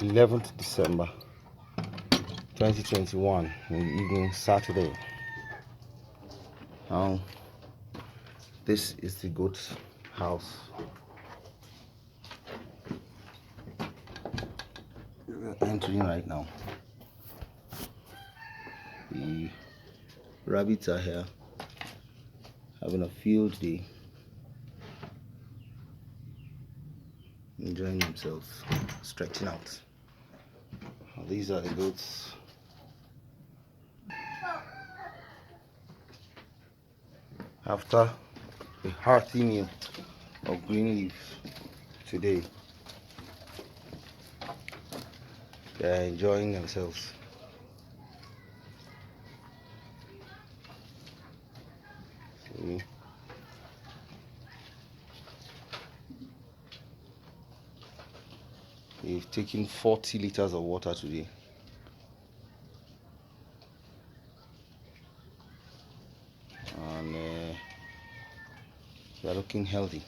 11th December 2021 in the evening, Saturday. Now, this is the goat's house. We're entering right now. The rabbits are here having a field day, enjoying themselves, stretching out. These are the goats. After a hearty meal of green leaves today, they are enjoying themselves. See? We've taken 40 liters of water today. And they are looking healthy.